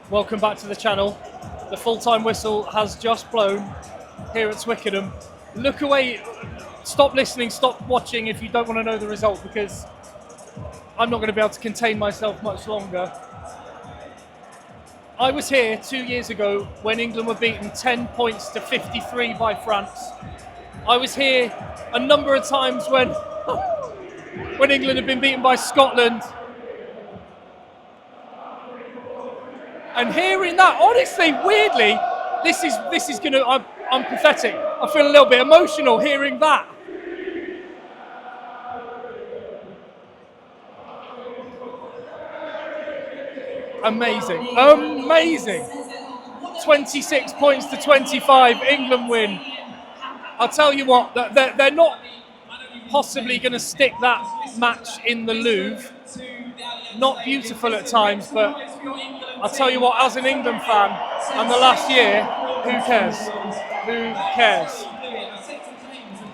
Welcome back to the channel. The full-time whistle has just blown here at Twickenham. Look away, stop listening, stop watching if you don't want to know the result, because I'm not going to be able to contain myself much longer. I was here 2 years ago when England were beaten 10 points to 53 by France. I was here a number of times when England had been beaten by Scotland. And hearing that, honestly, weirdly, this is gonna. I'm pathetic. I feel a little bit emotional hearing that. Amazing, amazing. 26 points to 25, England win. I'll tell you what, they're not possibly going to stick that match in the Louvre. Not beautiful at times, but I'll tell you what, as an England fan, and the last year, who cares? Who cares?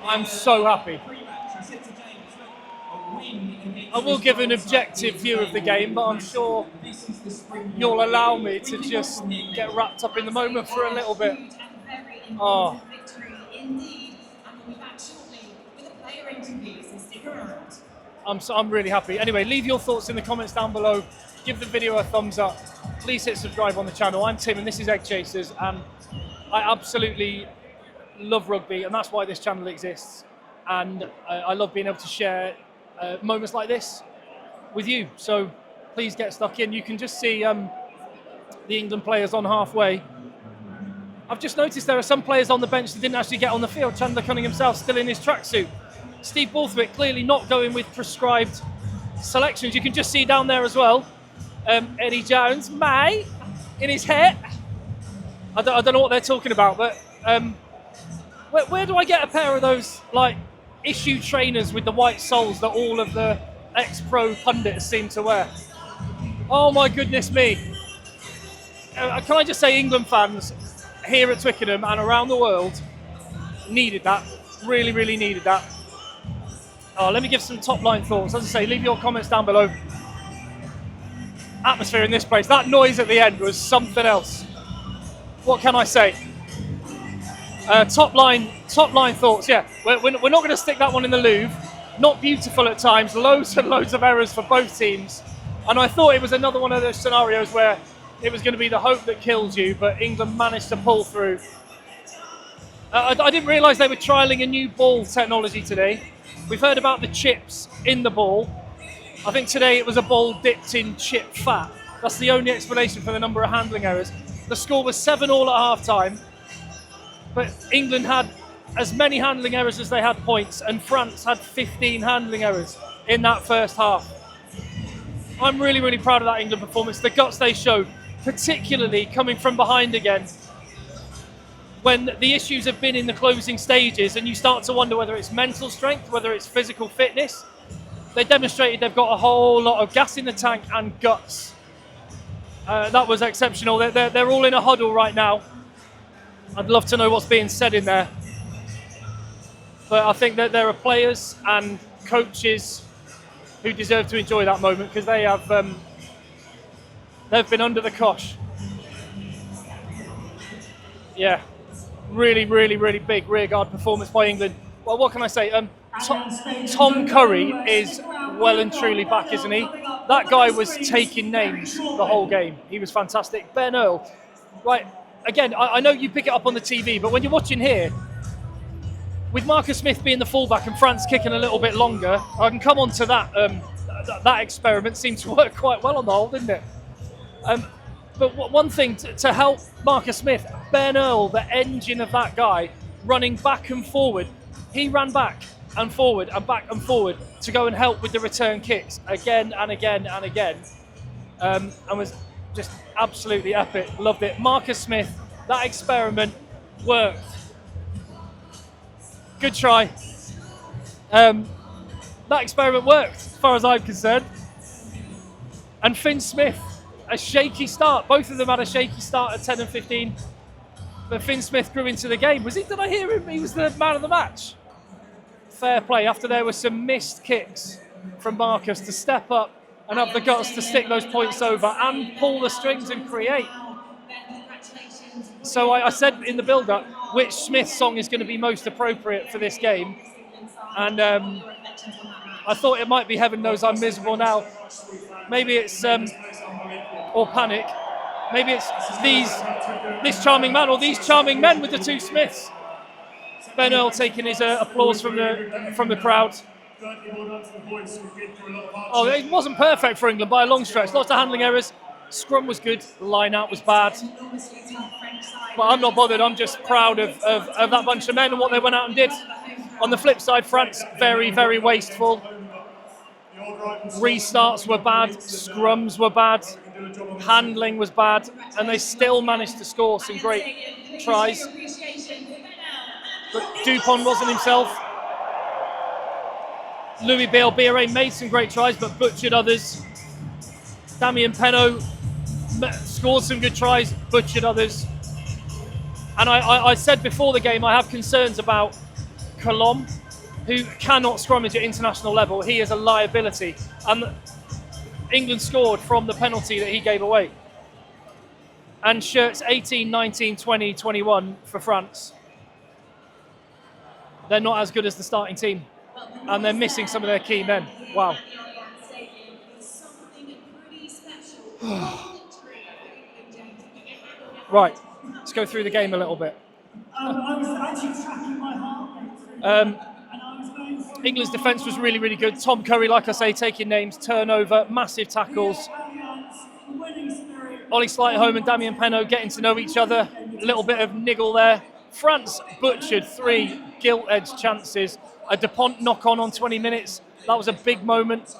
I'm so happy. I will give an objective view of the game, but I'm sure you'll allow me to just get wrapped up in the moment for a little bit. Oh. I'm really happy. Anyway, leave your thoughts in the comments down below. Give the video a thumbs up. Please hit subscribe on the channel. I'm Tim and this is Egg Chasers, and I absolutely love rugby, and that's why this channel exists. And I love being able to share moments like this with you. So please get stuck in. You can just see the England players on halfway. I've just noticed there are some players on the bench that didn't actually get on the field. Chandler Cunningham himself still in his tracksuit. Steve Borthwick clearly not going with prescribed selections. You can just see down there as well. Eddie Jones, May, in his hat. I don't know what they're talking about, but where do I get a pair of those like issue trainers with the white soles that all of the ex-pro pundits seem to wear? Oh my goodness me. Can I just say, England fans here at Twickenham and around the world needed that. Really, really needed that. Oh, let me give some top line thoughts. As I say, leave your comments down below. Atmosphere in this place. That noise at the end was something else. What can I say? Top line thoughts. Yeah, we're not going to stick that one in the Louvre. Not beautiful at times. Loads and loads of errors for both teams. And I thought it was another one of those scenarios where it was going to be the hope that kills you, but England managed to pull through. I didn't realise they were trialling a new ball technology today. We've heard about the chips in the ball. I think today it was a ball dipped in chip fat. That's the only explanation for the number of handling errors. The score was 7-7 at half-time, but England had as many handling errors as they had points, and France had 15 handling errors in that first half. I'm really, really proud of that England performance, the guts they showed, particularly coming from behind again. When the issues have been in the closing stages and you start to wonder whether it's mental strength, whether it's physical fitness, they demonstrated they've got a whole lot of gas in the tank and guts. That was exceptional. They're all in a huddle right now. I'd love to know what's being said in there. But I think that there are players and coaches who deserve to enjoy that moment, because they have they've been under the cosh. Yeah. Really, really, really big rearguard performance by England. Well, what can I say? Tom Curry is well and truly back, isn't he? That guy was taking names the whole game. He was fantastic. Ben Earl, right, again, I know you pick it up on the TV, but when you're watching here, with Marcus Smith being the fullback and France kicking a little bit longer, I can come on to that. That experiment seemed to work quite well on the whole, didn't it? But one thing to help Marcus Smith, Ben Earl, the engine of that guy, running back and forward, he ran back and forward and back and forward to go and help with the return kicks again and again and again, and was just absolutely epic. Loved it. Marcus Smith, that experiment worked. Good try. That experiment worked, as far as I'm concerned. And Finn Smith, a shaky start. Both of them had a shaky start at 10 and 15. But Finn Smith grew into the game. Did I hear him? He was the man of the match. Fair play. After there were some missed kicks from Marcus to step up and have the guts to stick those points over and pull the strings and create. So I said in the build-up, which Smith song is going to be most appropriate for this game? And I thought it might be Heaven Knows I'm Miserable Now. Maybe it's, or Panic. Maybe it's this charming man or these charming men with the two Smiths. Ben Earl taking his applause from the crowd. Oh, it wasn't perfect for England by a long stretch. Lots of handling errors. Scrum was good. The line out was bad. But I'm not bothered. I'm just proud of that bunch of men and what they went out and did. On the flip side, France, very, very wasteful. Restarts were bad. Scrums were bad. Handling was bad. And they still managed to score some great tries. But Dupont wasn't himself. Louis Bielbiere made some great tries, but butchered others. Damien Penaud scored some good tries, butchered others. And I said before the game, I have concerns about Colomb, who cannot scrummage at international level. He is a liability. And England scored from the penalty that he gave away. And shirts 18, 19, 20, 21 for France. They're not as good as the starting team. And they're missing some of their key men. Wow. Right, let's go through the game a little bit. England's defence was really, really good. Tom Curry, like I say, taking names, turnover, massive tackles. Ollie Slightholme and Damien Penaud getting to know each other. A little bit of niggle there. France butchered 3 gilt-edged chances. A Dupont knock-on 20 minutes. That was a big moment.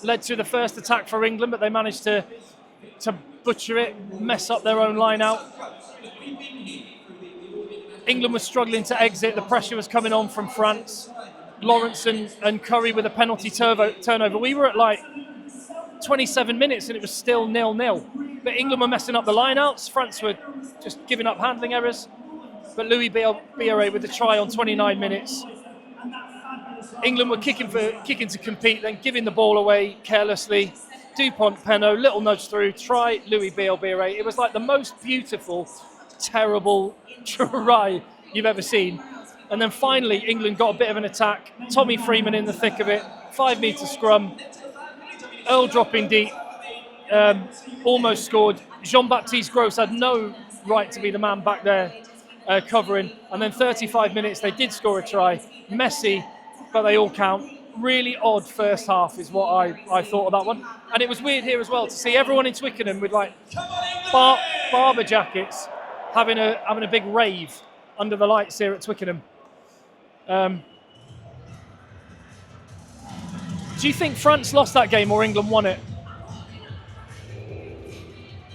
Led to the first attack for England, but they managed to butcher it, mess up their own line out. England was struggling to exit. The pressure was coming on from France. Lawrence and Curry with a penalty turnover. We were at like 27 minutes and it was still 0-0. But England were messing up the lineouts. France were just giving up handling errors. But Louis Bielbiere with the try on 29 minutes. England were kicking to compete, then giving the ball away carelessly. Dupont, Penaud, little nudge through, try Louis Bielbiere. It was like the most beautiful, terrible try you've ever seen. And then finally, England got a bit of an attack. Tommy Freeman in the thick of it, 5-metre scrum. Earl dropping deep, almost scored. Jean-Baptiste Gros had no right to be the man back there covering. And then 35 minutes, they did score a try. Messy, but they all count. Really odd first half is what I thought of that one. And it was weird here as well to see everyone in Twickenham with like barber jackets having a big rave under the lights here at Twickenham. Do you think France lost that game or England won it?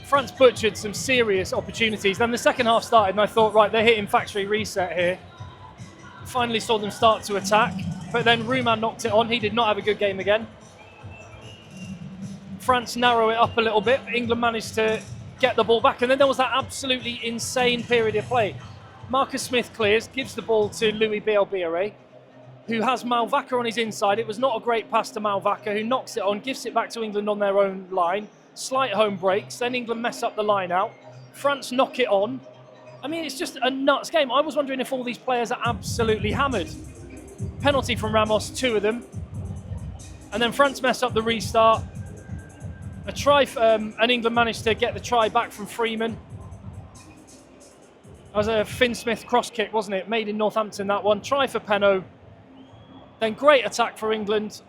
France butchered some serious opportunities. Then the second half started and I thought, right, they're hitting factory reset here. Finally saw them start to attack, but then Rouman knocked it on. He did not have a good game again. France narrow it up a little bit. England managed to get the ball back, and then there was that absolutely insane period of play. Marcus Smith clears, gives the ball to Louis Bielbiere, who has Malvaca on his inside. It was not a great pass to Malvaca, who knocks it on, gives it back to England on their own line. Slight home breaks, then England mess up the line out. France knock it on. I mean, it's just a nuts game. I was wondering if all these players are absolutely hammered. Penalty from Ramos, 2 of them. And then France mess up the restart. A try, and England managed to get the try back from Freeman. That was a Finn Smith cross kick, wasn't it? Made in Northampton, that one. Try for Penaud. Then great attack for England,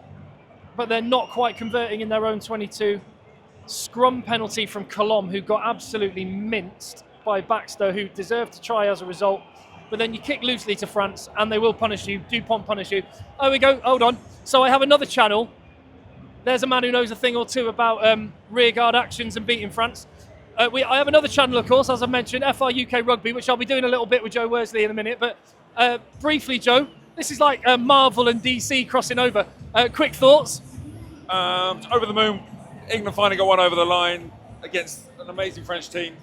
but they're not quite converting in their own 22. Scrum penalty from Colomb, who got absolutely minced by Baxter, who deserved to try as a result. But then you kick loosely to France and they will punish you. Dupont punish you. Oh, we go. Hold on. So I have another channel. There's a man who knows a thing or two about rearguard actions and beating France. I have another channel, of course, as I mentioned, FR UK Rugby, which I'll be doing a little bit with Joe Worsley in a minute. But briefly, Joe, this is like Marvel and DC crossing over. Quick thoughts? Over the moon. England finally got one over the line against an amazing French team.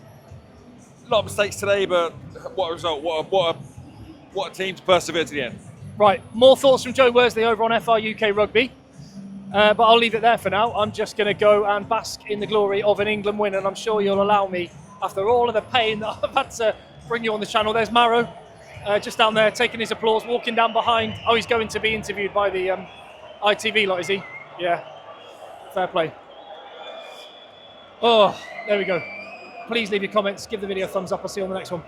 A lot of mistakes today, but what a result. What a team to persevere to the end. Right, more thoughts from Joe Worsley over on FR UK Rugby. But I'll leave it there for now. I'm just going to go and bask in the glory of an England win, and I'm sure you'll allow me after all of the pain that I've had to bring you on the channel. There's Maro, just down there taking his applause, walking down behind. Oh, he's going to be interviewed by the ITV lot, is he? Yeah, fair play. Oh, there we go. Please leave your comments, give the video a thumbs up. I'll see you on the next one.